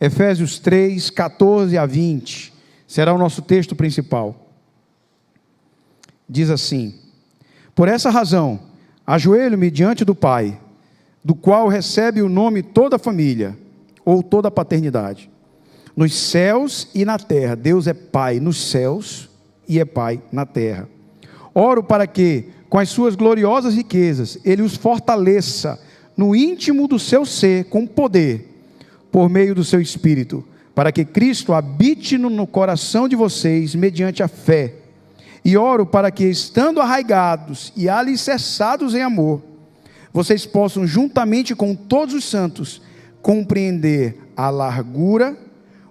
Efésios 3, 14 a 20, será o nosso texto principal. Diz assim: por essa razão, ajoelho-me diante do Pai, do qual recebe o nome toda a família, ou toda a paternidade, nos céus e na terra. Deus é Pai nos céus e é Pai na terra. Oro para que, com as suas gloriosas riquezas, Ele os fortaleça no íntimo do seu ser com poder, por meio do seu Espírito, para que Cristo habite no coração de vocês mediante a fé. E oro para que, estando arraigados e alicerçados em amor, vocês possam, juntamente com todos os santos, compreender a largura,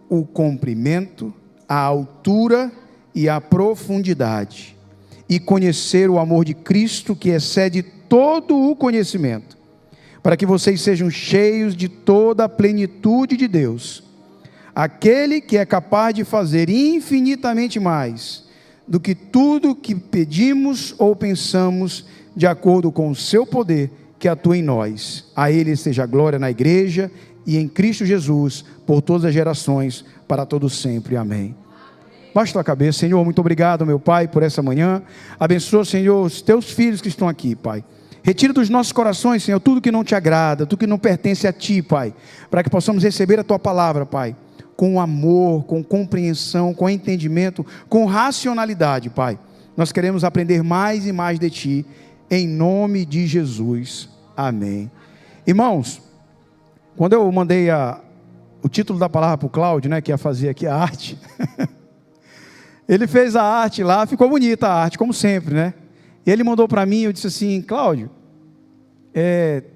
o comprimento, a altura e a profundidade, e conhecer o amor de Cristo, que excede todo o conhecimento, para que vocês sejam cheios de toda a plenitude de Deus, aquele que é capaz de fazer infinitamente mais do que tudo que pedimos ou pensamos, de acordo com o seu poder que atua em nós. A Ele seja a glória na igreja e em Cristo Jesus, por todas as gerações, para todos sempre. Amém. Baixa tua cabeça. Senhor, muito obrigado, meu Pai, por essa manhã. Abençoa, Senhor, os teus filhos que estão aqui, Pai. Retira dos nossos corações, Senhor, tudo que não te agrada, tudo que não pertence a Ti, Pai, para que possamos receber a Tua palavra, Pai, com amor, com compreensão, com entendimento, com racionalidade, Pai. Nós queremos aprender mais e mais de Ti, em nome de Jesus. Amém. Irmãos, quando eu mandei o título da palavra para o Cláudio, né, que ia fazer aqui a arte, ele fez a arte lá, ficou bonita a arte, como sempre, né? E ele mandou para mim, eu disse assim: Cláudio,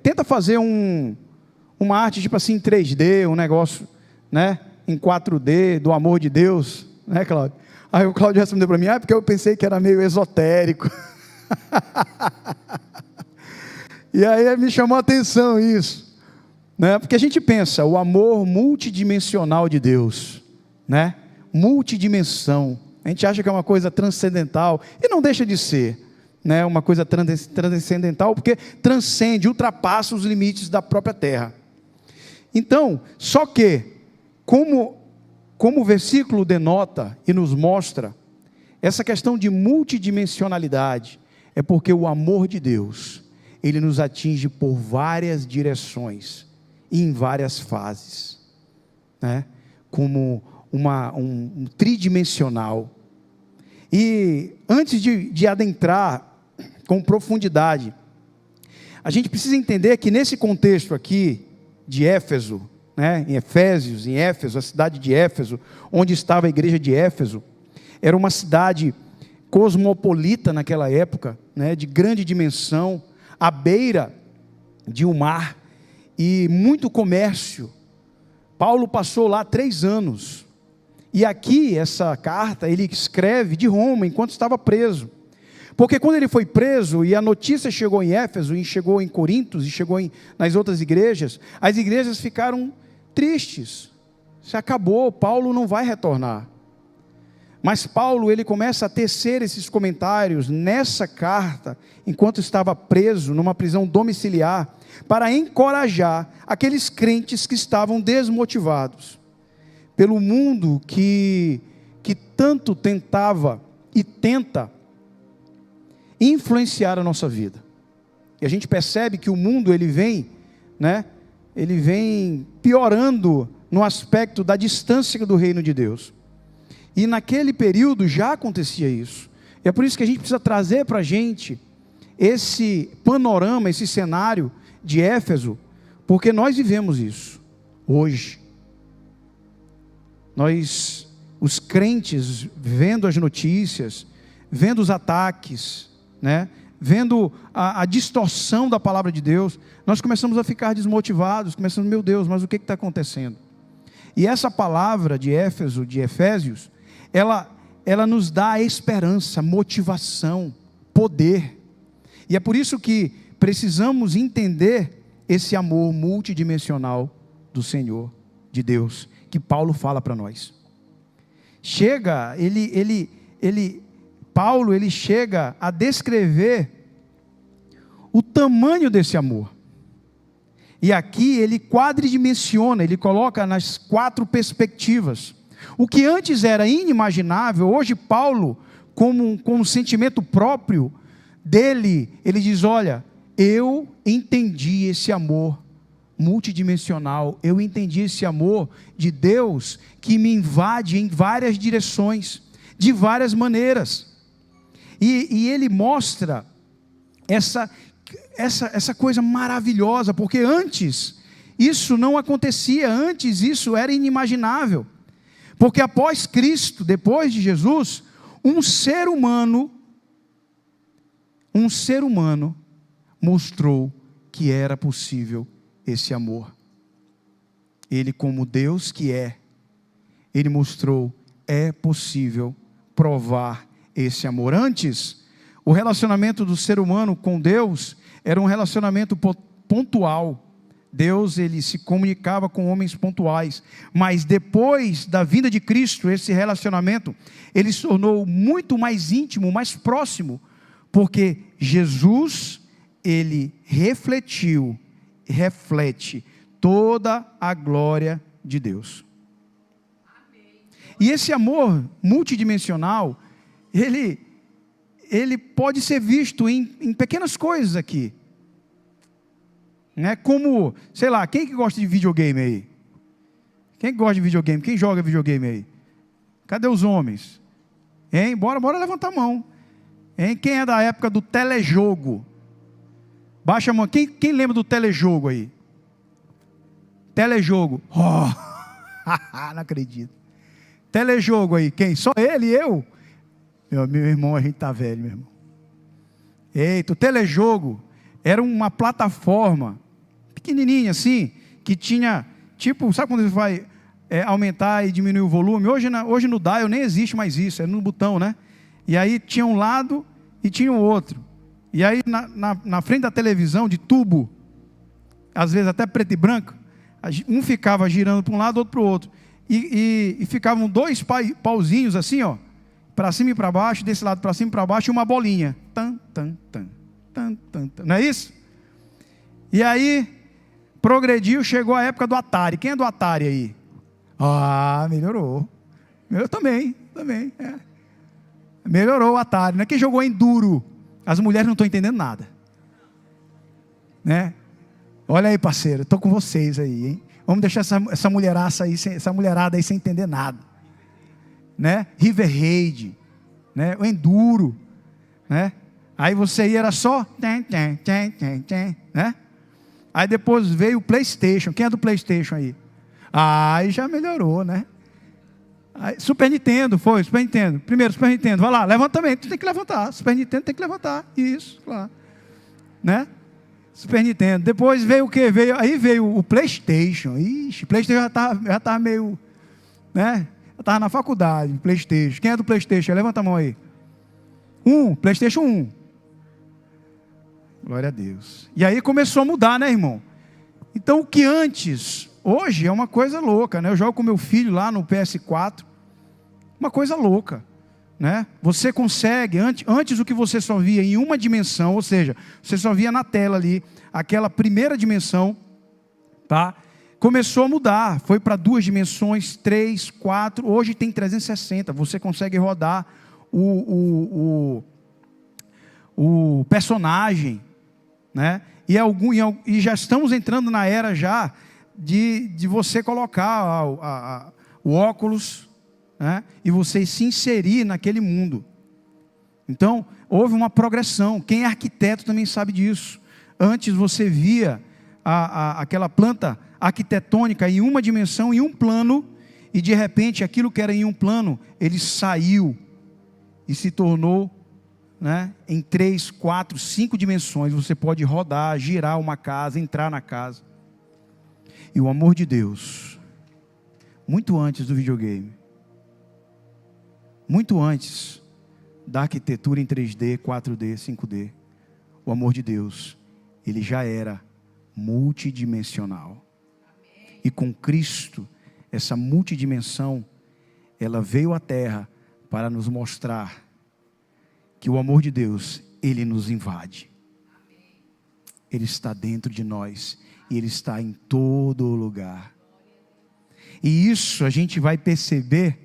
tenta fazer uma arte tipo assim em 3D, um negócio, né, em 4D, do amor de Deus, né, Cláudio? Aí o Cláudio respondeu para mim: porque eu pensei que era meio esotérico. E aí me chamou a atenção isso, né? Porque a gente pensa o amor multidimensional de Deus, né? Multidimensão, a gente acha que é uma coisa transcendental, e não deixa de ser, né? Uma coisa transcendental, porque transcende, ultrapassa os limites da própria terra. Então, só que, como o versículo denota e nos mostra, essa questão de multidimensionalidade, é porque o amor de Deus, Ele nos atinge por várias direções, e em várias fases, né? Como um tridimensional. E antes de adentrar com profundidade, a gente precisa entender que nesse contexto aqui, de Éfeso, né? Em Éfeso, a cidade de Éfeso, onde estava a igreja de Éfeso, era uma cidade cosmopolita naquela época, né, de grande dimensão, à beira de um mar, e muito comércio. Paulo passou lá 3 anos, e aqui essa carta ele escreve de Roma, enquanto estava preso, porque quando ele foi preso, e a notícia chegou em Éfeso, e chegou em Corinto, e chegou nas outras igrejas, as igrejas ficaram tristes, se acabou, Paulo não vai retornar. Mas Paulo, ele começa a tecer esses comentários nessa carta, enquanto estava preso numa prisão domiciliar, para encorajar aqueles crentes que estavam desmotivados pelo mundo que tanto tentava e tenta influenciar a nossa vida. E a gente percebe que o mundo ele vem piorando no aspecto da distância do reino de Deus. E naquele período já acontecia isso. E é por isso que a gente precisa trazer para a gente esse panorama, esse cenário de Éfeso, porque nós vivemos isso hoje. Nós, os crentes, vendo as notícias, vendo os ataques, né? Vendo a distorção da palavra de Deus, nós começamos a ficar desmotivados, começamos, meu Deus, mas o que está acontecendo? E essa palavra de Éfeso, de Efésios, ela nos dá esperança, motivação, poder. E é por isso que precisamos entender esse amor multidimensional do Senhor, de Deus, que Paulo fala para nós. Paulo ele chega a descrever o tamanho desse amor. E aqui ele quadridimensiona, ele coloca nas 4 perspectivas. O que antes era inimaginável, hoje Paulo, como um sentimento próprio dele, ele diz: olha, eu entendi esse amor multidimensional, eu entendi esse amor de Deus que me invade em várias direções, de várias maneiras. E ele mostra essa coisa maravilhosa, porque antes isso não acontecia, antes isso era inimaginável. Porque após Cristo, depois de Jesus, um ser humano mostrou que era possível esse amor. Ele, como Deus que é, ele mostrou: é possível provar esse amor. Antes, o relacionamento do ser humano com Deus era um relacionamento pontual. Deus, ele se comunicava com homens pontuais, mas depois da vinda de Cristo, esse relacionamento, ele se tornou muito mais íntimo, mais próximo, porque Jesus, ele reflete toda a glória de Deus. E esse amor multidimensional, ele pode ser visto em pequenas coisas aqui. Né? Como, sei lá, quem que gosta de videogame aí? Quem que gosta de videogame? Quem joga videogame aí? Cadê os homens? Hein? Bora levantar a mão. Hein? Quem é da época do telejogo? Baixa a mão. Quem lembra do telejogo aí? Telejogo. Oh, não acredito. Telejogo aí, quem? Só ele e eu? Meu irmão, a gente tá velho, meu irmão. Eita, o telejogo era uma plataforma pequenininha assim, que tinha, tipo, sabe quando você vai aumentar e diminuir o volume? Hoje no dial nem existe mais isso, é no botão, né? E aí tinha um lado e tinha o outro. E aí na frente da televisão, de tubo, às vezes até preto e branco, um ficava girando para um lado, outro para o outro. E ficavam 2 pauzinhos assim, ó, para cima e para baixo, desse lado para cima e para baixo, e uma bolinha. Não é isso? E aí, progrediu, chegou a época do Atari. Quem é do Atari aí? Ah, melhorou. Eu também. É. Melhorou o Atari, né? Quem jogou Enduro? As mulheres não estão entendendo nada. Né? Olha aí, parceiro, estou com vocês aí, hein? Vamos deixar essa mulherada aí sem entender nada. Né? River Raid, né? O Enduro, né? Aí você ia, era só, né? Aí depois veio o PlayStation. Quem é do PlayStation aí? Aí já melhorou, né? Aí, Super Nintendo, Super Nintendo. Primeiro, Super Nintendo, vai lá, levanta também, tu tem que levantar. Super Nintendo tem que levantar, isso, claro. Né? Super Nintendo. Depois veio o quê? Aí veio o PlayStation. Ixi, PlayStation já estava meio, né? Já estava na faculdade, PlayStation. Quem é do PlayStation? Levanta a mão aí. PlayStation 1. Glória a Deus. E aí começou a mudar, né, irmão? Então o que antes, hoje é uma coisa louca, né? Eu jogo com meu filho lá no PS4. Uma coisa louca, né? Você consegue, antes o que você só via em uma dimensão, ou seja, você só via na tela ali, aquela primeira dimensão, tá? Começou a mudar, foi para 2 dimensões, 3, 4, hoje tem 360, você consegue rodar o personagem, né? E já estamos entrando na era já de você colocar o óculos, né? E você se inserir naquele mundo. Então, houve uma progressão. Quem é arquiteto também sabe disso. Antes você via aquela planta arquitetônica em uma dimensão, em um plano, e de repente aquilo que era em um plano, ele saiu e se tornou, né, em 3, 4, 5 dimensões. Você pode rodar, girar uma casa, entrar na casa. E o amor de Deus, muito antes do videogame, muito antes da arquitetura em 3D, 4D, 5D, o amor de Deus, ele já era multidimensional. E com Cristo, essa multidimensão, ela veio à Terra para nos mostrar que o amor de Deus, ele nos invade. Ele está dentro de nós. e Ele está em todo lugar. E isso a gente vai perceber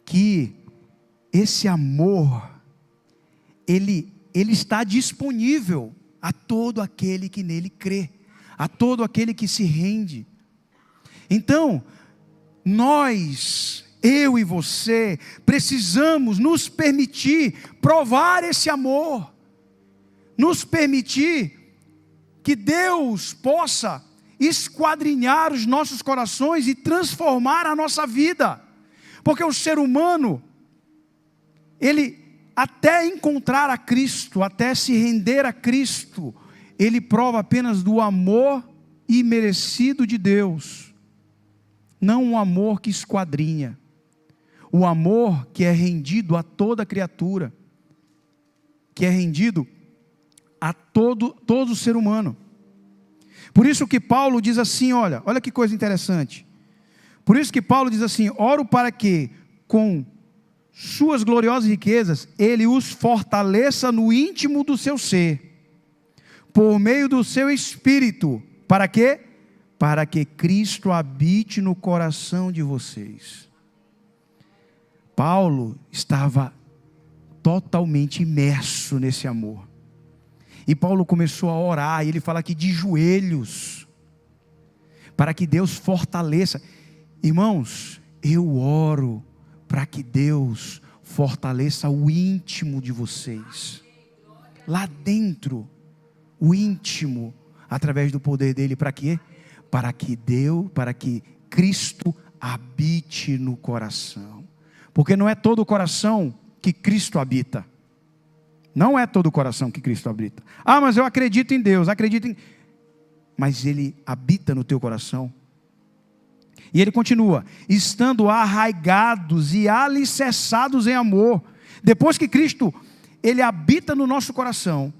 que esse amor, ele está disponível a todo aquele que nele crê, a todo aquele que se rende. Então, nós, eu e você, precisamos nos permitir provar esse amor, nos permitir que Deus possa esquadrinhar os nossos corações e transformar a nossa vida, porque o ser humano, ele até encontrar a Cristo, até se render a Cristo, ele prova apenas do amor imerecido de Deus, não um amor que esquadrinha, o amor que é rendido a toda criatura, que é rendido a todo ser humano. Por isso que Paulo diz assim, olha que coisa interessante. Por isso que Paulo diz assim: oro para que com suas gloriosas riquezas Ele os fortaleça no íntimo do seu ser, por meio do seu Espírito. Para quê? Para que Cristo habite no coração de vocês. Paulo estava totalmente imerso nesse amor. E Paulo começou a orar, e ele fala aqui de joelhos, para que Deus fortaleça. Irmãos, eu oro para que Deus fortaleça o íntimo de vocês, lá dentro, o íntimo, através do poder dele. Para quê? Para que Cristo habite no coração, porque não é todo o coração que Cristo habita. Não é todo o coração que Cristo habita. Ah, mas eu acredito em Deus, mas Ele habita no teu coração. E ele continua: estando arraigados e alicerçados em amor. Depois que Cristo, Ele habita no nosso coração,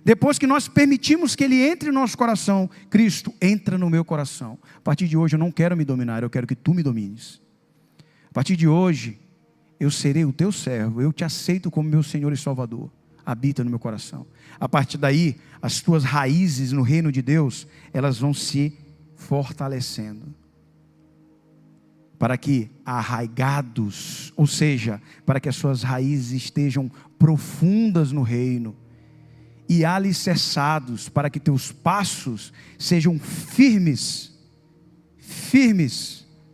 depois que nós permitimos que Ele entre no nosso coração, Cristo entra no meu coração. A partir de hoje eu não quero me dominar, eu quero que Tu me domines. A partir de hoje, eu serei o Teu servo, eu Te aceito como meu Senhor e Salvador. Habita no meu coração. A partir daí, as tuas raízes no reino de Deus, elas vão se fortalecendo, para que arraigados, ou seja, para que as suas raízes estejam profundas no reino, e alicerçados, para que teus passos sejam firmes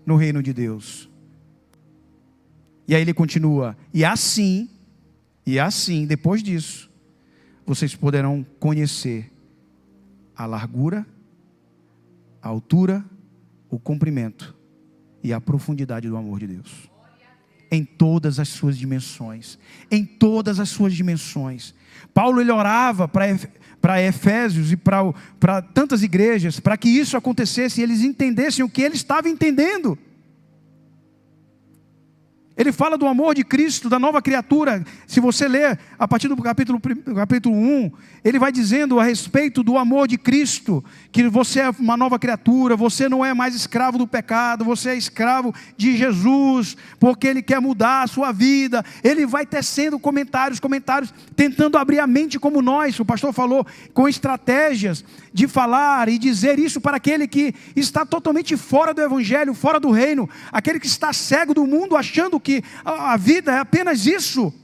no reino de Deus. E aí ele continua: e assim, depois disso, vocês poderão conhecer a largura, a altura, o comprimento e a profundidade do amor de Deus, em todas as suas dimensões, Paulo, ele orava para Efésios e para tantas igrejas, para que isso acontecesse e eles entendessem o que ele estava entendendo. Ele fala do amor de Cristo, da nova criatura. Se você ler a partir do capítulo 1, ele vai dizendo a respeito do amor de Cristo, que você é uma nova criatura, você não é mais escravo do pecado, você é escravo de Jesus, porque Ele quer mudar a sua vida. Ele vai tecendo comentários, tentando abrir a mente como nós, o pastor falou, com estratégias de falar e dizer isso para aquele que está totalmente fora do evangelho, fora do reino, aquele que está cego do mundo, achando que a vida é apenas isso.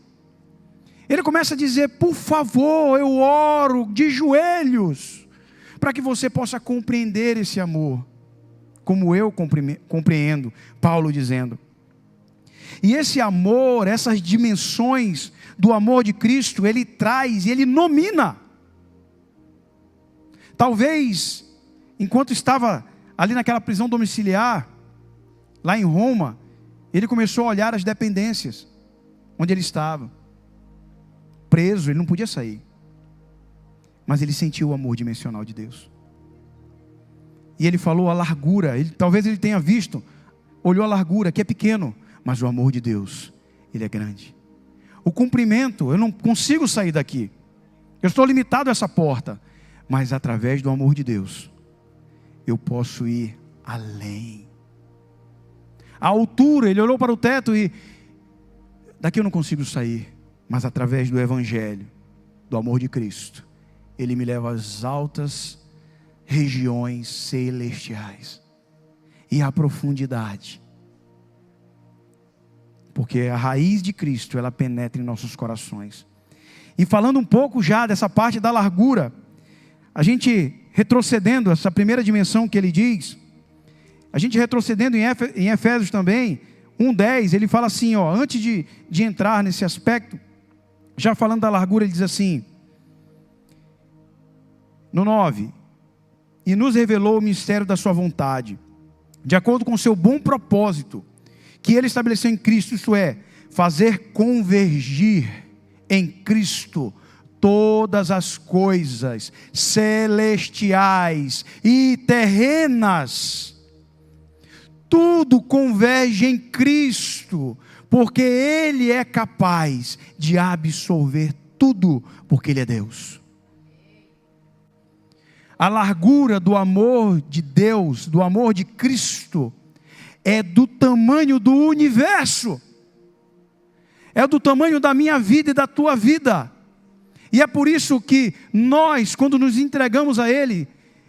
Ele começa a dizer: por favor, eu oro de joelhos, para que você possa compreender esse amor, como eu compreendo. Paulo dizendo, e esse amor, essas dimensões do amor de Cristo, Ele traz e Ele nomina. Talvez, enquanto estava ali naquela prisão domiciliar, lá em Roma, ele começou a olhar as dependências, onde ele estava, preso, ele não podia sair, mas ele sentiu o amor dimensional de Deus, e ele falou a largura, talvez ele tenha visto, olhou a largura, que é pequeno, mas o amor de Deus, Ele é grande. O comprimento, eu não consigo sair daqui, eu estou limitado a essa porta, mas através do amor de Deus, eu posso ir além. A altura, ele olhou para o teto e, daqui eu não consigo sair, mas através do evangelho, do amor de Cristo, Ele me leva às altas regiões celestiais. E a profundidade. Porque a raiz de Cristo, ela penetra em nossos corações. E falando um pouco já dessa parte da largura, a gente retrocedendo, essa primeira dimensão que ele diz, a gente retrocedendo em Efésios também, 1:10, ele fala assim, ó, antes de entrar nesse aspecto, já falando da largura, ele diz assim, no 9, e nos revelou o mistério da sua vontade, de acordo com o seu bom propósito, que ele estabeleceu em Cristo, isto é, fazer convergir em Cristo todas as coisas celestiais e terrenas. Tudo converge em Cristo, porque Ele é capaz de absorver tudo, porque Ele é Deus. A largura do amor de Deus, do amor de Cristo, é do tamanho do universo, é do tamanho da minha vida e da tua vida. E é por isso que nós, quando nos entregamos a Ele,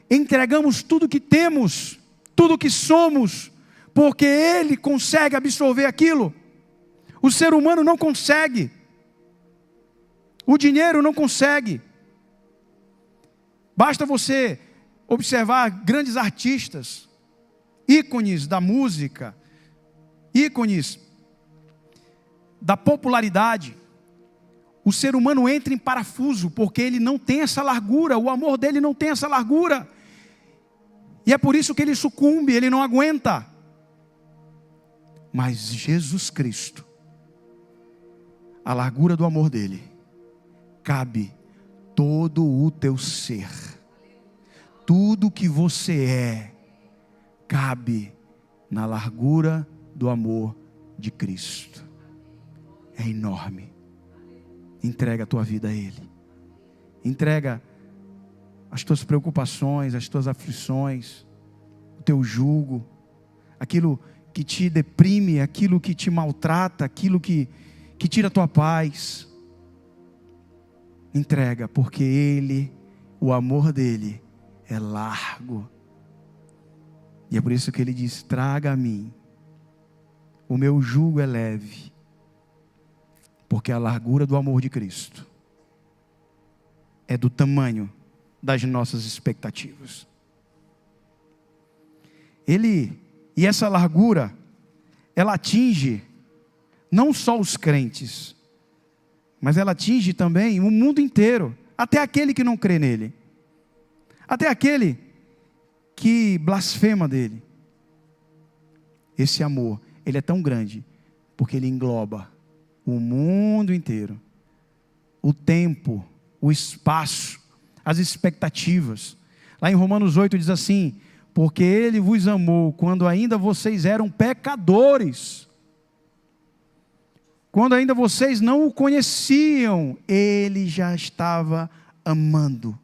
entregamos tudo que temos, tudo que somos, porque Ele consegue absorver aquilo. O ser humano não consegue, o dinheiro não consegue. Basta você observar grandes artistas, ícones da música, ícones da popularidade. O ser humano entra em parafuso, porque ele não tem essa largura, o amor dele não tem essa largura. E é por isso que ele sucumbe, ele não aguenta. Mas Jesus Cristo, a largura do amor dele, cabe todo o teu ser. Tudo que você é, cabe na largura do amor de Cristo. É enorme. Entrega a tua vida a Ele. Entrega as tuas preocupações, as tuas aflições, o teu jugo, aquilo que te deprime, aquilo que te maltrata, aquilo que tira a tua paz. Entrega, porque Ele, o amor dEle é largo. E é por isso que Ele diz, traga a mim, o meu jugo é leve. Porque a largura do amor de Cristo é do tamanho das nossas expectativas. E essa largura, ela atinge não só os crentes, mas ela atinge também o mundo inteiro, até aquele que não crê nele, até aquele que blasfema dele. Esse amor, ele é tão grande, porque ele engloba o mundo inteiro, o tempo, o espaço, as expectativas. Lá em Romanos 8 diz assim, porque Ele vos amou quando ainda vocês eram pecadores, quando ainda vocês não o conheciam, Ele já estava amando.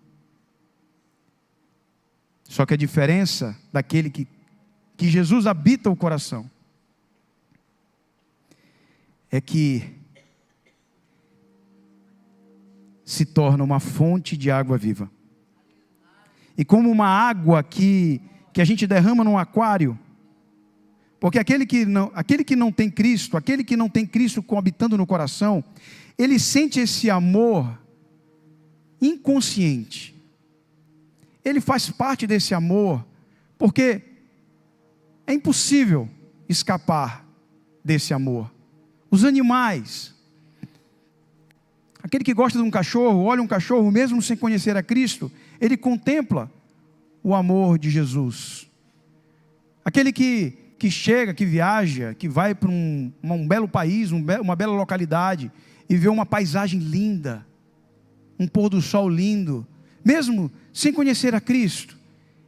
Só que a diferença daquele que Jesus habita o coração, é que se torna uma fonte de água viva. E como uma água que a gente derrama num aquário, porque aquele que não tem Cristo, aquele que não tem Cristo habitando no coração, ele sente esse amor inconsciente. Ele faz parte desse amor, porque é impossível escapar desse amor. Os animais, aquele que gosta de um cachorro, olha um cachorro, mesmo sem conhecer a Cristo, ele contempla o amor de Jesus. Aquele que chega, que viaja, que vai para um belo país, uma bela localidade, e vê uma paisagem linda, um pôr do sol lindo, mesmo sem conhecer a Cristo,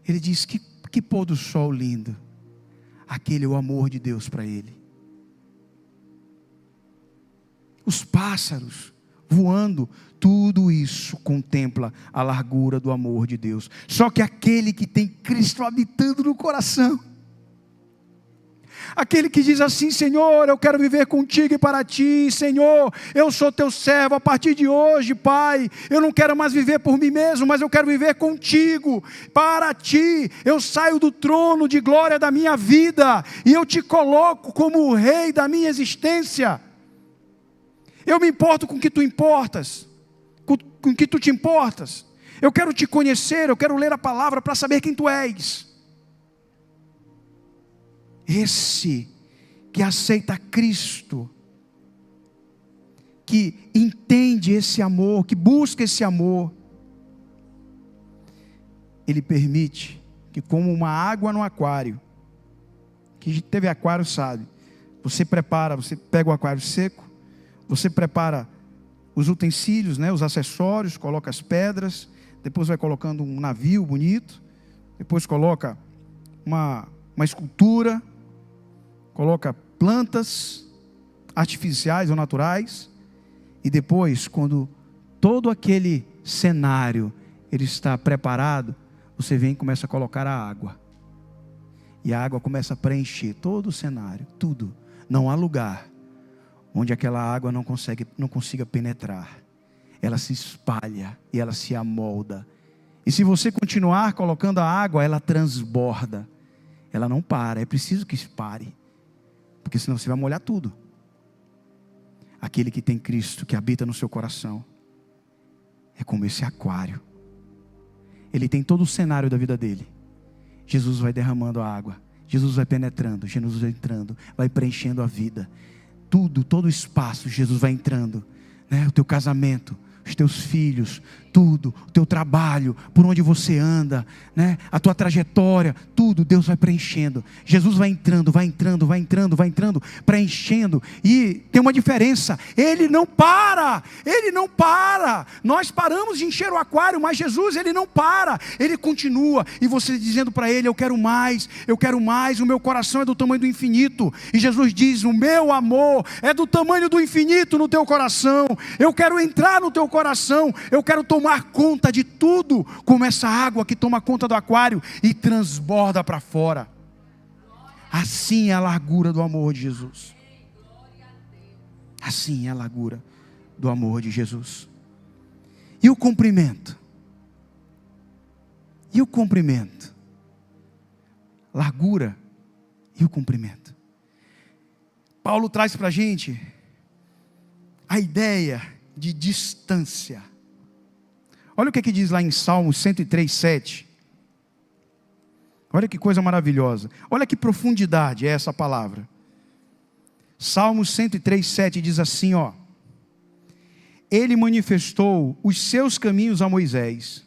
ele diz, que pôr do sol lindo. Aquele é o amor de Deus para ele. Os pássaros voando, tudo isso contempla a largura do amor de Deus. Só que aquele que tem Cristo habitando no coração, Aquele que diz assim: Senhor, eu quero viver contigo e para ti. Senhor, eu sou teu servo. A partir de hoje, Pai, eu não quero mais viver por mim mesmo, mas eu quero viver contigo, para ti. Eu saio do trono de glória da minha vida e eu te coloco como o rei da minha existência. Eu me importo com o que tu importas, com o que tu te importas. Eu quero te conhecer, eu quero ler a palavra para saber quem tu és. Esse que aceita Cristo, que entende esse amor, que busca esse amor, ele permite que, como uma água no aquário, que teve aquário sabe, você prepara, você pega o aquário seco, você prepara os utensílios, os acessórios, coloca as pedras, depois vai colocando um navio bonito, depois coloca uma escultura, coloca plantas artificiais ou naturais, e depois, quando todo aquele cenário ele está preparado, você vem e começa a colocar a água, e a água começa a preencher todo o cenário, tudo. Não há lugar onde aquela água não consiga penetrar. Ela se espalha e ela se amolda. E se você continuar colocando a água, ela transborda. Ela não para, é preciso que pare, porque senão você vai molhar tudo. Aquele que tem Cristo, que habita no seu coração, é como esse aquário. Ele tem todo o cenário da vida dele. Jesus vai derramando a água, Jesus vai penetrando, Jesus vai entrando, vai preenchendo a vida. Tudo, todo o espaço, Jesus vai entrando, o teu casamento, os teus filhos, tudo, o teu trabalho, por onde você anda, a tua trajetória, tudo, Deus vai preenchendo. Jesus vai entrando, preenchendo. E tem uma diferença: Ele não para. Nós paramos de encher o aquário, mas Jesus, Ele não para, Ele continua. E você dizendo para Ele: eu quero mais, o meu coração é do tamanho do infinito. E Jesus diz: o meu amor é do tamanho do infinito no teu coração. Eu quero entrar no teu coração, eu quero tomar conta de tudo, como essa água que toma conta do aquário e transborda para fora. Assim é a largura do amor de Jesus. Assim é a largura do amor de Jesus. E o comprimento? Largura e o comprimento. Paulo traz para a gente a ideia de distância. Olha o que diz lá em Salmos 103:7. Olha que coisa maravilhosa. Olha que profundidade é essa palavra. Salmos 103:7 diz assim, Ele manifestou os seus caminhos a Moisés,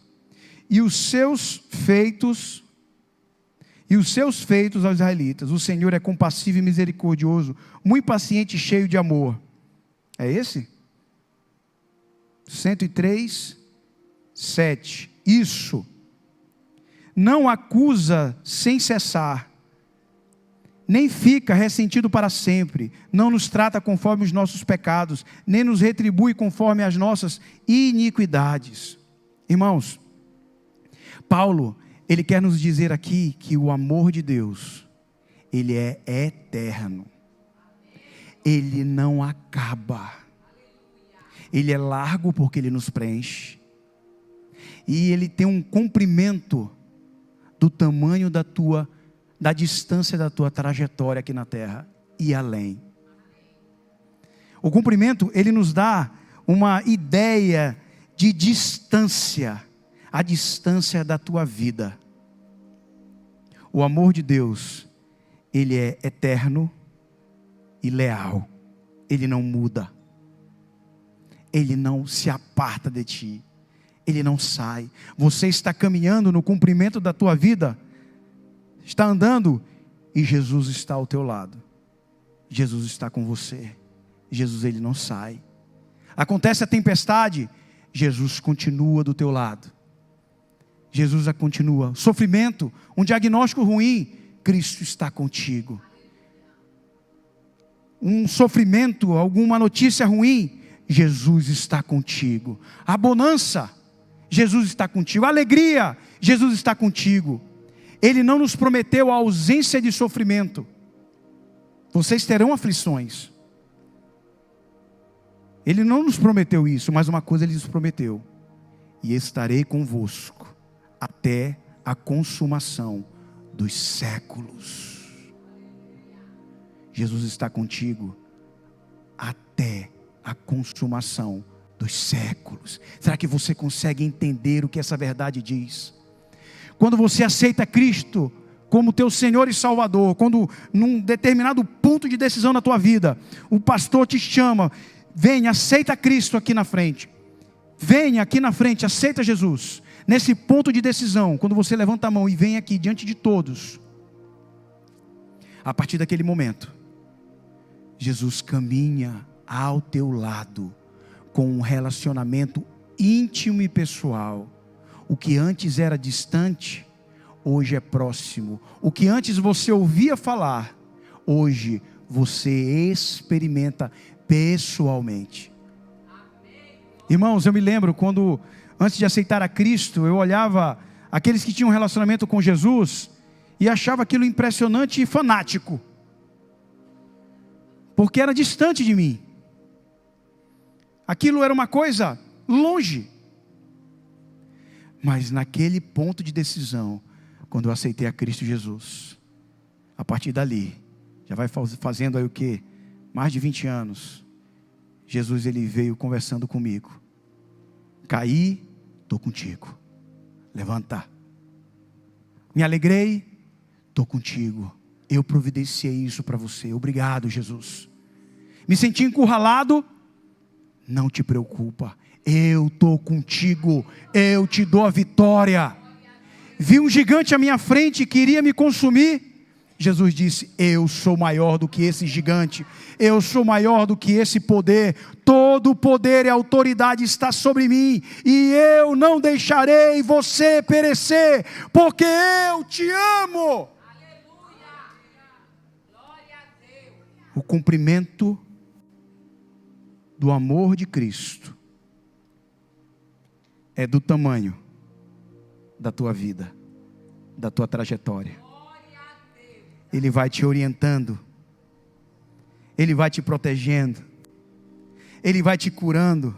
e os seus feitos aos israelitas. O Senhor é compassivo e misericordioso, muito paciente e cheio de amor. É esse? 103:7. Isso. Não acusa sem cessar, nem fica ressentido para sempre, não nos trata conforme os nossos pecados, nem nos retribui conforme as nossas iniquidades. Irmãos, Paulo, ele quer nos dizer aqui que o amor de Deus, ele é eterno, ele não acaba, ele é largo porque ele nos preenche, e ele tem um comprimento do tamanho da distância da tua trajetória aqui na terra e além. O comprimento, ele nos dá uma ideia de distância, a distância da tua vida. O amor de Deus, ele é eterno e leal, ele não muda, ele não se aparta de ti, ele não sai. Você está caminhando no cumprimento da tua vida, está andando e Jesus está ao teu lado, Jesus está com você, Jesus, ele não sai. Acontece a tempestade, Jesus continua do teu lado, Jesus continua. Sofrimento, um diagnóstico ruim, Cristo está contigo. Um sofrimento, alguma notícia ruim, Jesus está contigo. A bonança, Jesus está contigo. A alegria, Jesus está contigo. Ele não nos prometeu a ausência de sofrimento, Vocês terão aflições. Ele não nos prometeu isso, mas uma coisa Ele nos prometeu: e estarei convosco até a consumação dos séculos. Jesus está contigo até a consumação dos séculos. Será que você consegue entender o que essa verdade diz? Quando você aceita Cristo como teu Senhor e Salvador, quando num determinado ponto de decisão na tua vida, o pastor te chama: venha, aceita Cristo aqui na frente. Venha aqui na frente, aceita Jesus. Nesse ponto de decisão, quando você levanta a mão e vem aqui diante de todos, a partir daquele momento, Jesus caminha ao teu lado com um relacionamento íntimo e pessoal. O que antes era distante, hoje é próximo. O que antes você ouvia falar, hoje você experimenta pessoalmente. Irmãos, eu me lembro quando, antes de aceitar a Cristo, eu olhava aqueles que tinham um relacionamento com Jesus e achava aquilo impressionante e fanático, porque era distante de mim. Aquilo era uma coisa longe. Mas naquele ponto de decisão, quando eu aceitei a Cristo Jesus, a partir dali, já vai fazendo aí o quê? Mais de 20 anos, Jesus ele veio conversando comigo. Caí, estou contigo. Levanta. Me alegrei, estou contigo. Eu providenciei isso para você. Obrigado, Jesus. Me senti encurralado, não te preocupa. Eu estou contigo. Eu te dou a vitória. Vi um gigante à minha frente que queria me consumir. Jesus disse: eu sou maior do que esse gigante, eu sou maior do que esse poder, todo o poder e autoridade está sobre mim, e eu não deixarei você perecer, porque eu te amo. Aleluia. Glória a Deus. O cumprimento do amor de Cristo é do tamanho da tua vida, da tua trajetória. Ele vai te orientando, Ele vai te protegendo, Ele vai te curando,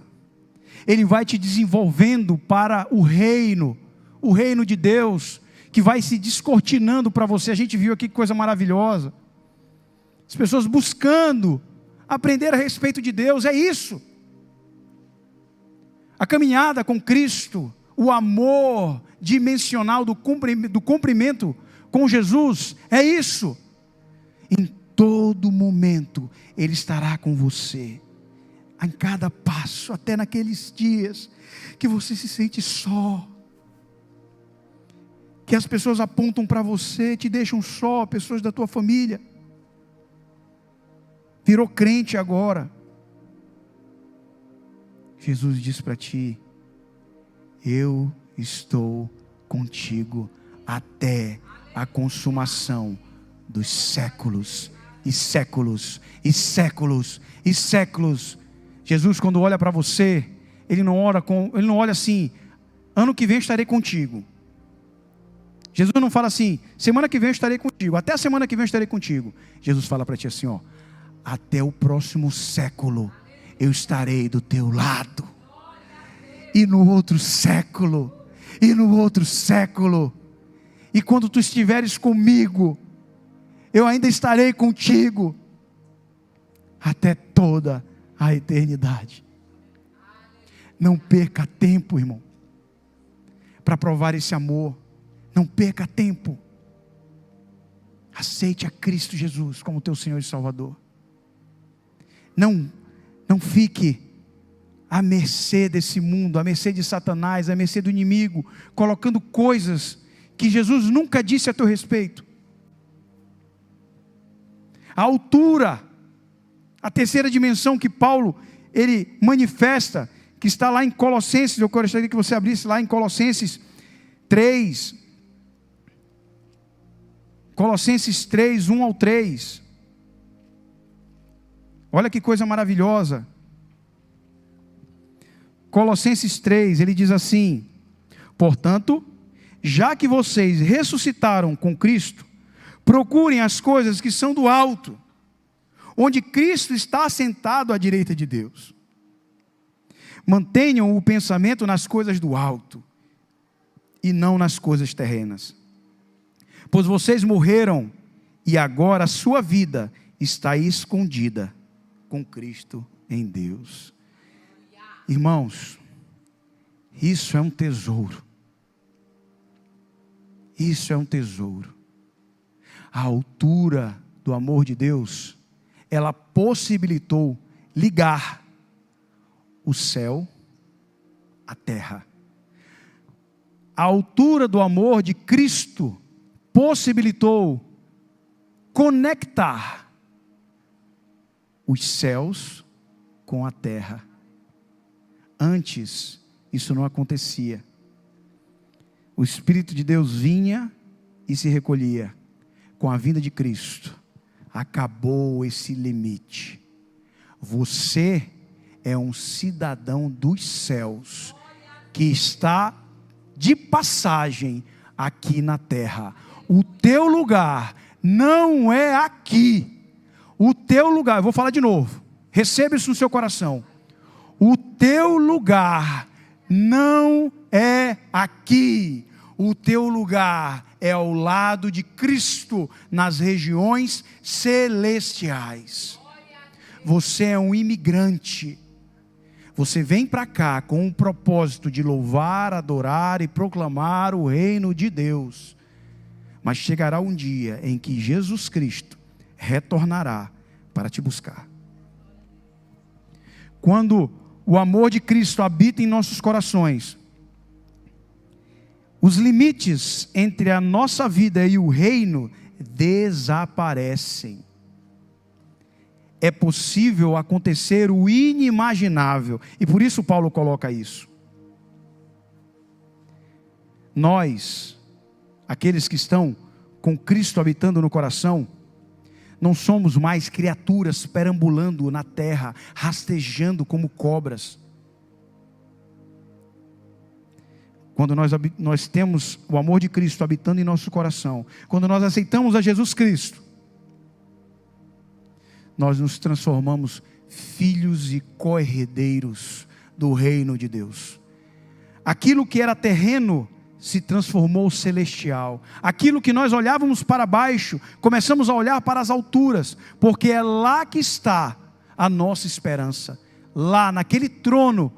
Ele vai te desenvolvendo para o reino de Deus, que vai se descortinando para você. A gente viu aqui que coisa maravilhosa, as pessoas buscando aprender a respeito de Deus. É isso, a caminhada com Cristo, o amor dimensional do cumprimento com Jesus, é isso. Em todo momento Ele estará com você, em cada passo, até naqueles dias que você se sente só, que as pessoas apontam para você, te deixam só, pessoas da tua família. Virou crente agora. Jesus diz para ti: eu estou contigo até a consumação dos séculos, e séculos, e séculos, e séculos. Jesus, quando olha para você, Ele não olha assim: ano que vem eu estarei contigo. Jesus não fala assim: semana que vem eu estarei contigo, até a semana que vem eu estarei contigo. Jesus fala para ti assim, ó: até o próximo século eu estarei do teu lado, e no outro século, e no outro século. E quando tu estiveres comigo, eu ainda estarei contigo até toda a eternidade. Não perca tempo, irmão, para provar esse amor. Não perca tempo. Aceite a Cristo Jesus como teu Senhor e Salvador. Não fique à mercê desse mundo, à mercê de Satanás, à mercê do inimigo, colocando coisas que Jesus nunca disse a teu respeito. A altura, a terceira dimensão que Paulo, ele manifesta, que está lá em Colossenses, eu gostaria que você abrisse lá em Colossenses 3, Colossenses 3, 1 ao 3, olha que coisa maravilhosa. Colossenses 3, ele diz assim: portanto, já que vocês ressuscitaram com Cristo, procurem as coisas que são do alto, onde Cristo está assentado à direita de Deus. Mantenham o pensamento nas coisas do alto, e não nas coisas terrenas. Pois vocês morreram, e agora a sua vida está escondida com Cristo em Deus. Irmãos, isso é um tesouro. Isso é um tesouro. A altura do amor de Deus, ela possibilitou ligar o céu à terra. A altura do amor de Cristo possibilitou conectar os céus com a terra. Antes, isso não acontecia. O Espírito de Deus vinha e se recolhia. Com a vinda de Cristo, acabou esse limite. Você é um cidadão dos céus, que está de passagem aqui na terra. O teu lugar não é aqui. O teu lugar, eu vou falar de novo, receba isso no seu coração. O teu lugar não é aqui. O teu lugar é ao lado de Cristo, nas regiões celestiais. Você é um imigrante. Você vem para cá com o propósito de louvar, adorar e proclamar o reino de Deus. Mas chegará um dia em que Jesus Cristo retornará para te buscar. Quando o amor de Cristo habita em nossos corações, os limites entre a nossa vida e o reino desaparecem. É possível acontecer o inimaginável, e por isso Paulo coloca isso. Nós, aqueles que estão com Cristo habitando no coração, não somos mais criaturas perambulando na terra, rastejando como cobras. Quando nós temos o amor de Cristo habitando em nosso coração, quando nós aceitamos a Jesus Cristo, nós nos transformamos filhos e co-herdeiros do reino de Deus. Aquilo que era terreno se transformou celestial. Aquilo que nós olhávamos para baixo, começamos a olhar para as alturas, porque é lá que está a nossa esperança. Lá naquele trono,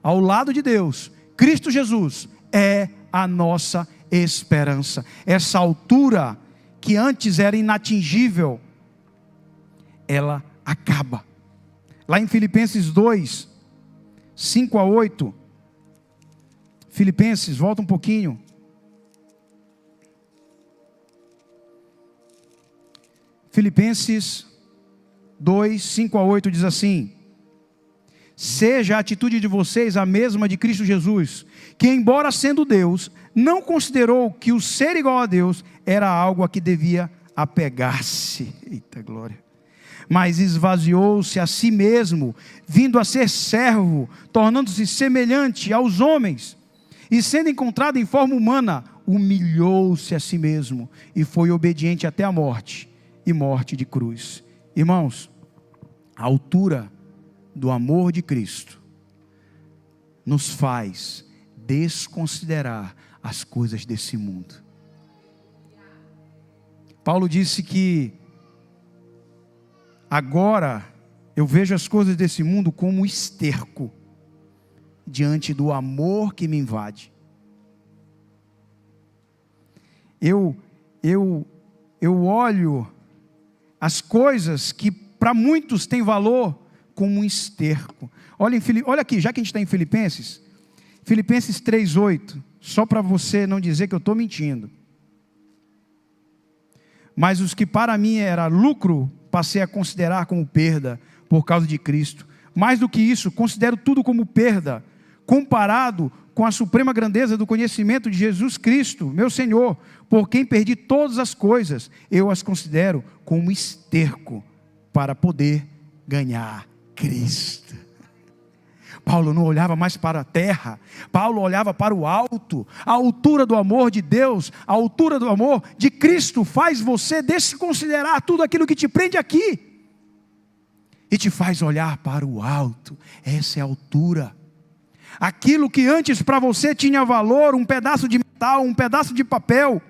ao lado de Deus, Cristo Jesus é a nossa esperança. Essa altura que antes era inatingível, ela acaba. Lá em Filipenses 2, 5 a 8, Filipenses, volta um pouquinho. Filipenses 2, 5 a 8 diz assim: seja a atitude de vocês a mesma de Cristo Jesus, que embora sendo Deus, não considerou que o ser igual a Deus era algo a que devia apegar-se. Eita glória! Mas esvaziou-se a si mesmo, vindo a ser servo, tornando-se semelhante aos homens, e sendo encontrado em forma humana, humilhou-se a si mesmo, e foi obediente até a morte, e morte de cruz. Irmãos, a altura do amor de Cristo nos faz desconsiderar as coisas desse mundo. Paulo disse que agora eu vejo as coisas desse mundo como esterco diante do amor que me invade. Eu olho as coisas que para muitos têm valor como um esterco. Olha aqui, já que a gente está em Filipenses 3:8, só para você não dizer que eu estou mentindo. Mas os que para mim era lucro, passei a considerar como perda por causa de Cristo. Mais do que isso, considero tudo como perda, comparado com a suprema grandeza do conhecimento de Jesus Cristo, meu Senhor, por quem perdi todas as coisas, eu as considero como esterco para poder ganhar Cristo. Paulo não olhava mais para a terra, Paulo olhava para o alto. A altura do amor de Deus, a altura do amor de Cristo faz você desconsiderar tudo aquilo que te prende aqui. e te faz olhar para o alto. Essa é a altura. Aquilo que antes para você tinha valor, um pedaço de metal, um pedaço de papel,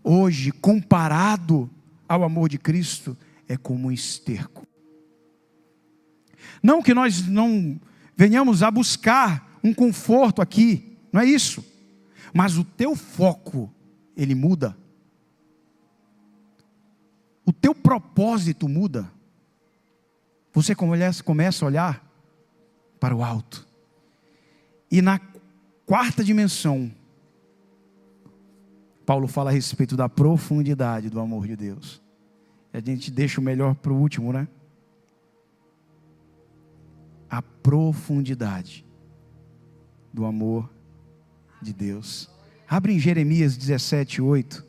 hoje, comparado ao amor de Cristo, é como um esterco. Não que nós não venhamos a buscar um conforto aqui, não é isso. Mas o teu foco, ele muda. O teu propósito muda. Você começa a olhar para o alto. E na quarta dimensão, Paulo fala a respeito da profundidade do amor de Deus. A gente deixa o melhor para o último, né? A profundidade do amor de Deus. Abre em Jeremias 17:8.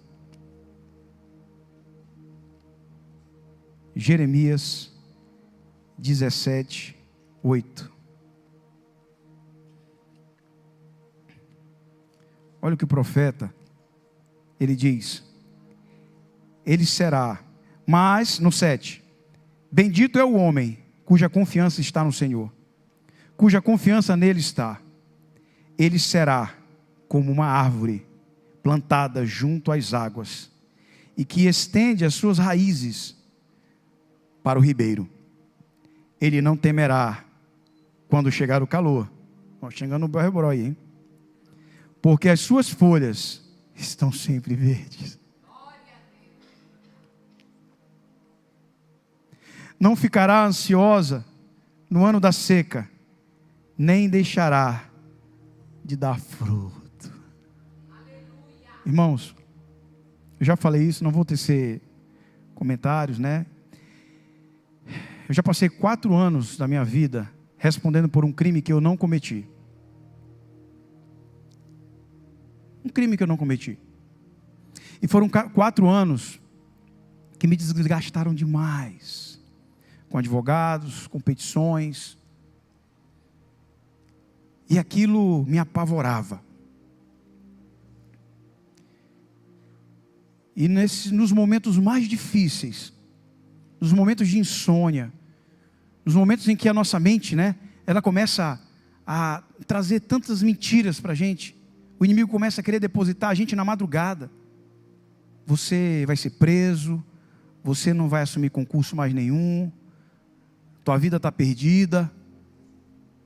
Jeremias 17:8. Olha o que o profeta, ele diz. Ele será, mas, no 7, bendito é o homem cuja confiança está no Senhor, cuja confiança nele está. Ele será como uma árvore plantada junto às águas, e que estende as suas raízes para o ribeiro. Ele não temerá quando chegar o calor. Chegando o Belrebrói, hein? Porque as suas folhas estão sempre verdes. Não ficará ansiosa no ano da seca, nem deixará de dar fruto. Irmãos, eu já falei isso, não vou tecer comentários, né? Eu já passei 4 anos da minha vida respondendo por um crime que eu não cometi. Um crime que eu não cometi. E foram 4 anos que me desgastaram demais. Com advogados, com petições. E aquilo me apavorava. E nos momentos mais difíceis, nos momentos de insônia, nos momentos em que a nossa mente, né, ela começa a trazer tantas mentiras para a gente, o inimigo começa a querer depositar a gente na madrugada. Você vai ser preso, você não vai assumir concurso mais nenhum, tua vida está perdida.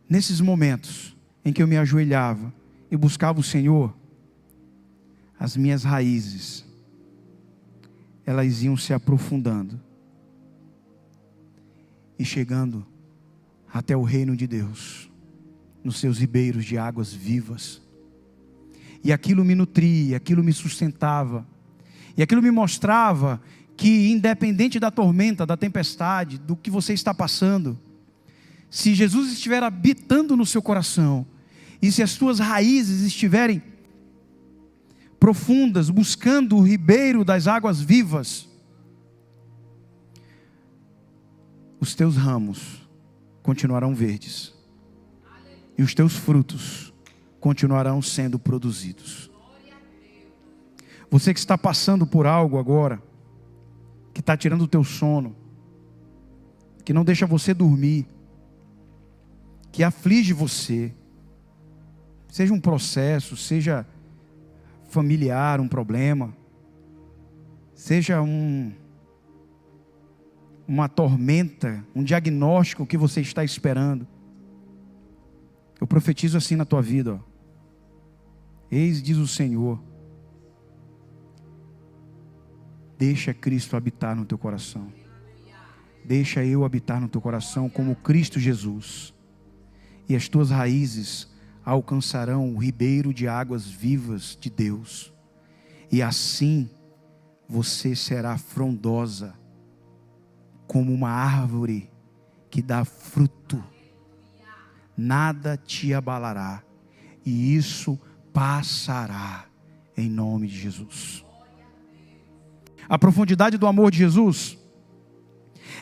Nesses momentos em que eu me ajoelhava e buscava o Senhor, as minhas raízes, elas iam se aprofundando e chegando até o reino de Deus, nos seus ribeiros de águas vivas. E aquilo me nutria, aquilo me sustentava, e aquilo me mostrava que, independente da tormenta, da tempestade, do que você está passando, se Jesus estiver habitando no seu coração, e se as suas raízes estiverem profundas, buscando o ribeiro das águas vivas, os teus ramos continuarão verdes, e os teus frutos continuarão sendo produzidos. Você que está passando por algo agora, que está tirando o teu sono, que não deixa você dormir, que aflige você, seja um processo, seja familiar, um problema, seja uma tormenta, um diagnóstico que você está esperando, eu profetizo assim na tua vida, ó. Eis, diz o Senhor, deixa Cristo habitar no teu coração. Deixa eu habitar no teu coração como Cristo Jesus. E as tuas raízes alcançarão o ribeiro de águas vivas de Deus. E assim você será frondosa como uma árvore que dá fruto. Nada te abalará. E isso passará em nome de Jesus. A profundidade do amor de Jesus,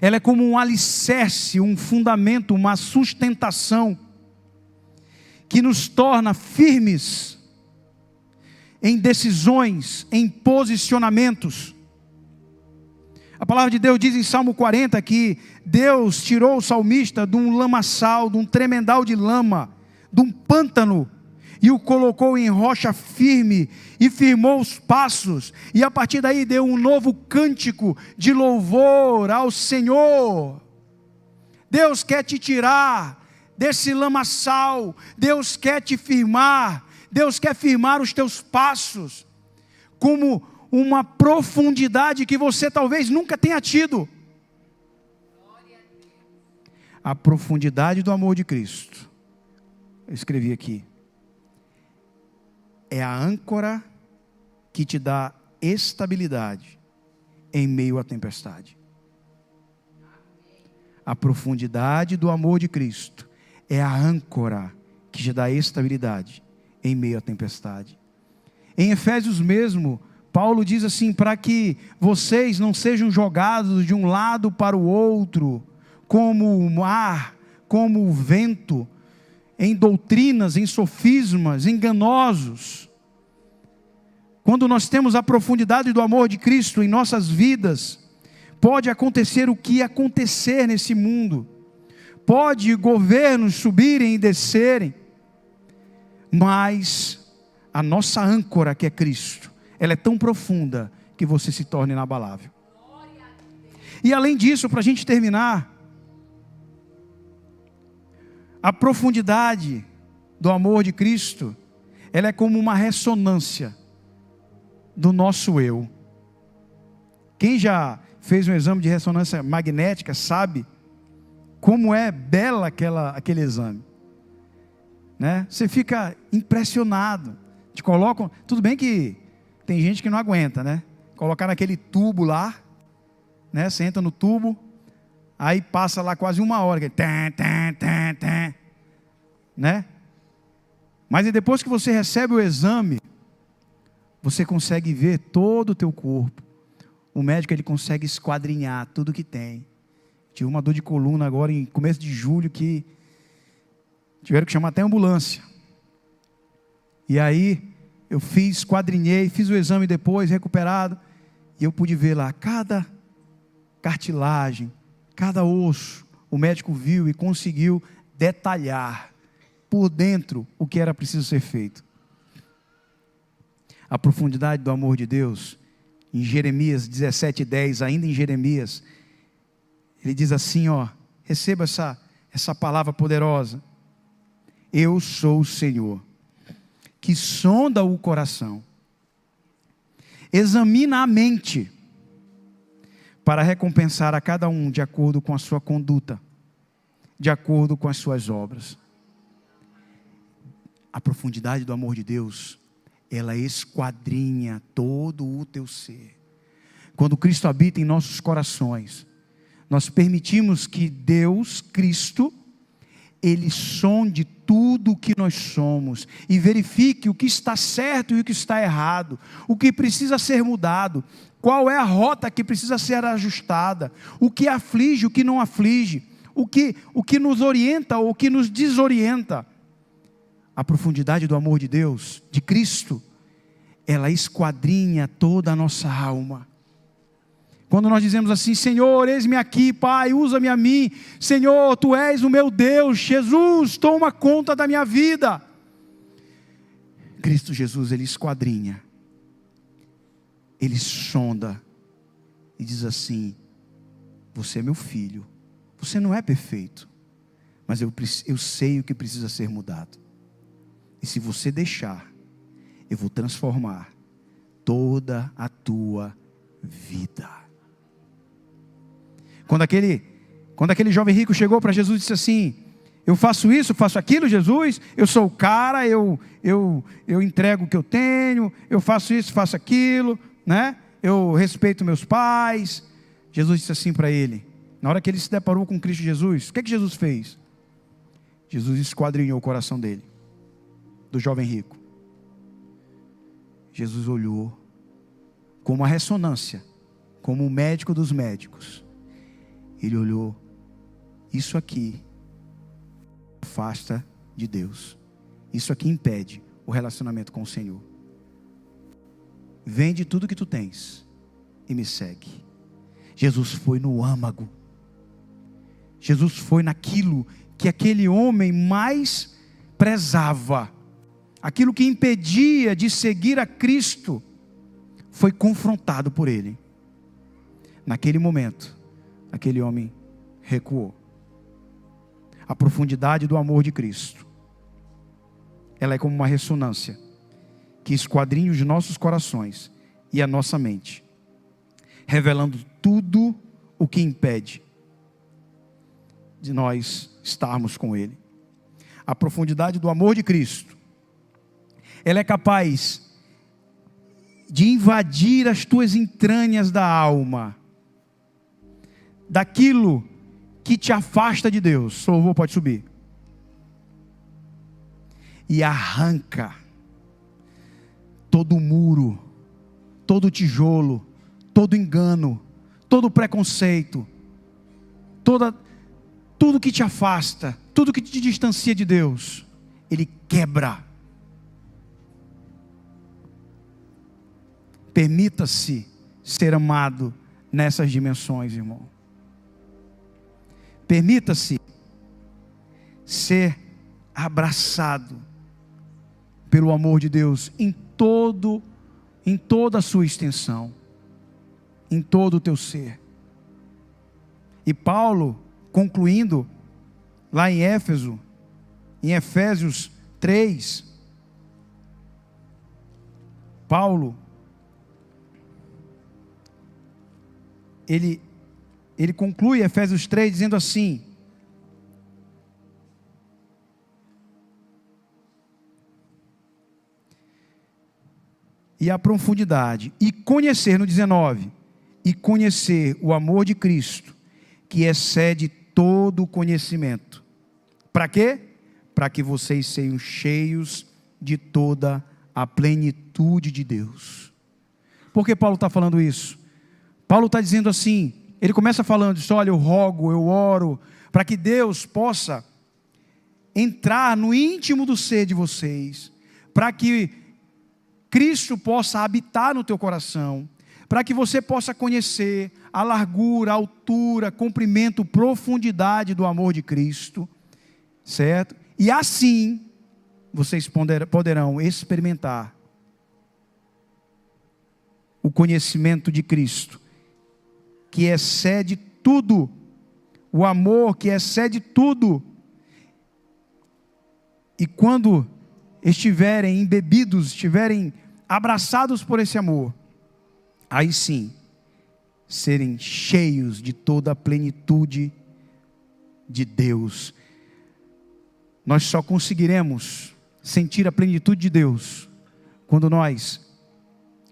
ela é como um alicerce, um fundamento, uma sustentação que nos torna firmes em decisões, em posicionamentos. A palavra de Deus diz em Salmo 40 que Deus tirou o salmista de um lamaçal, de um tremendal de lama, de um pântano, e o colocou em rocha firme, e firmou os passos, e a partir daí deu um novo cântico de louvor ao Senhor. Deus quer te tirar desse lamaçal, Deus quer te firmar, Deus quer firmar os teus passos, como uma profundidade que você talvez nunca tenha tido. A profundidade do amor de Cristo, eu escrevi aqui, é a âncora que te dá estabilidade em meio à tempestade. A profundidade do amor de Cristo é a âncora que te dá estabilidade em meio à tempestade. Em Efésios mesmo, Paulo diz assim, para que vocês não sejam jogados de um lado para o outro, como o mar, como o vento, em doutrinas, em sofismas, enganosos. Quando nós temos a profundidade do amor de Cristo em nossas vidas, pode acontecer o que acontecer nesse mundo, pode governos subirem e descerem, mas a nossa âncora, que é Cristo, ela é tão profunda que você se torna inabalável. E além disso, para a gente terminar, a profundidade do amor de Cristo, ela é como uma ressonância do nosso eu. Quem já fez um exame de ressonância magnética sabe como é bela aquele exame, né? Você fica impressionado. Te colocam, tudo bem que tem gente que não aguenta, né? Colocar naquele tubo lá, né? Você entra no tubo, aí passa lá quase uma hora, né? Mas aí depois que você recebe o exame, você consegue ver todo o teu corpo. O médico, ele consegue esquadrinhar tudo que tem. Tive uma dor de coluna agora em começo de julho que tiveram que chamar até ambulância. E aí eu esquadrinhei, fiz o exame depois, recuperado, e eu pude ver lá cada cartilagem, cada osso. O médico viu e conseguiu detalhar por dentro o que era preciso ser feito. A profundidade do amor de Deus, em Jeremias 17:10, ainda em Jeremias, ele diz assim, receba essa palavra poderosa: eu sou o Senhor, que sonda o coração, examina a mente, para recompensar a cada um de acordo com a sua conduta, de acordo com as suas obras. A profundidade do amor de Deus, ela esquadrinha todo o teu ser. Quando Cristo habita em nossos corações, nós permitimos que Deus, Cristo, Ele sonde tudo o que nós somos e verifique o que está certo e o que está errado, o que precisa ser mudado, qual é a rota que precisa ser ajustada, o que aflige, o que não aflige, o que nos orienta ou o que nos desorienta. A profundidade do amor de Deus, de Cristo, ela esquadrinha toda a nossa alma. Quando nós dizemos assim: Senhor, eis-me aqui, Pai, usa-me a mim. Senhor, Tu és o meu Deus. Jesus, toma conta da minha vida. Cristo Jesus, Ele esquadrinha, Ele sonda e diz assim: você é meu filho, você não é perfeito, mas eu sei o que precisa ser mudado. E se você deixar, eu vou transformar toda a tua vida. Quando aquele jovem rico chegou para Jesus e disse assim: eu faço isso, faço aquilo, Jesus, eu sou o cara, eu entrego o que eu tenho, eu faço isso, faço aquilo, né? Eu respeito meus pais. Jesus disse assim para ele, na hora que ele se deparou com Cristo Jesus, o que Jesus fez? Jesus esquadrinhou o coração dele, do jovem rico. Jesus olhou com uma ressonância, como o médico dos médicos. Ele olhou: isso aqui afasta de Deus, isso aqui impede o relacionamento com o Senhor. Vende tudo que tu tens e me segue. Jesus foi no âmago. Jesus foi naquilo que aquele homem mais prezava, aquilo que impedia de seguir a Cristo, foi confrontado por ele. Naquele momento, aquele homem recuou. A profundidade do amor de Cristo, ela é como uma ressonância que esquadrinha os nossos corações e a nossa mente, revelando tudo o que impede de nós estarmos com Ele. A profundidade do amor de Cristo, ela é capaz de invadir as tuas entranhas da alma, daquilo que te afasta de Deus. O louvor pode subir. E arranca todo muro, todo tijolo, todo engano, todo preconceito, tudo que te afasta, tudo que te distancia de Deus, Ele quebra. Permita-se ser amado nessas dimensões, irmão. Permita-se ser abraçado pelo amor de Deus em toda a sua extensão, em todo o teu ser. E Paulo, concluindo lá em Efésios 3, Paulo, ele conclui Efésios 3 dizendo assim: e a profundidade, e conhecer, no 19, e conhecer o amor de Cristo, que excede todo o conhecimento. Para quê? Para que vocês sejam cheios de toda a plenitude de Deus. Por que Paulo está falando isso? Paulo está dizendo assim, ele começa falando isso: olha, eu rogo, eu oro, para que Deus possa entrar no íntimo do ser de vocês, para que Cristo possa habitar no teu coração, para que você possa conhecer a largura, a altura, comprimento, profundidade do amor de Cristo, certo? E assim, vocês poderão experimentar o conhecimento de Cristo, que excede tudo, o amor que excede tudo. E quando estiverem embebidos, estiverem abraçados por esse amor, aí sim, serem cheios de toda a plenitude de Deus. Nós só conseguiremos sentir a plenitude de Deus quando nós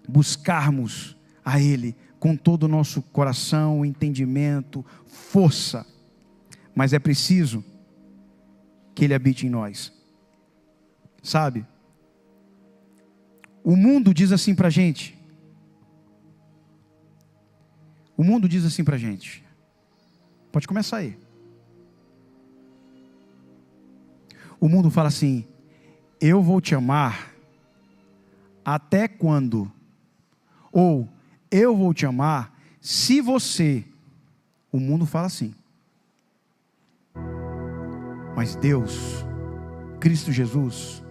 buscarmos a Ele com todo o nosso coração, entendimento, força. Mas é preciso que Ele habite em nós. Sabe? O mundo diz assim para a gente. O mundo diz assim para a gente. Pode começar aí. O mundo fala assim: eu vou te amar até quando? Ou eu vou te amar se você. O mundo fala assim. Mas Deus, Cristo Jesus,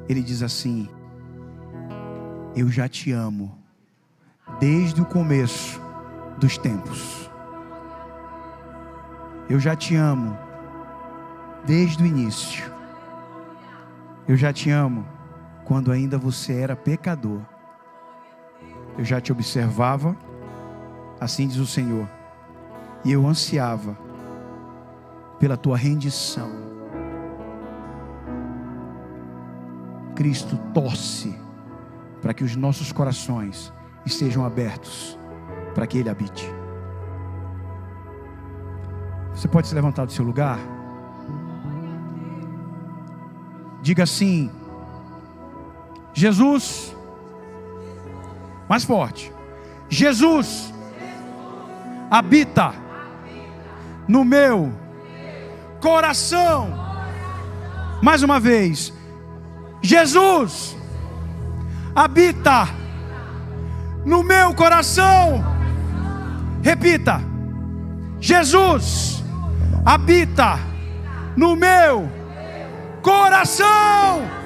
Ele diz assim: eu já te amo desde o começo dos tempos. Eu já te amo desde o início. Eu já te amo quando ainda você era pecador. Eu já te observava, assim diz o Senhor, e eu ansiava pela tua rendição. Cristo torce para que os nossos corações estejam abertos para que Ele habite. Você pode se levantar do seu lugar? Diga assim: Jesus, mais forte, Jesus habita no meu coração. Mais uma vez: Jesus habita no meu coração. Repita: Jesus habita no meu coração.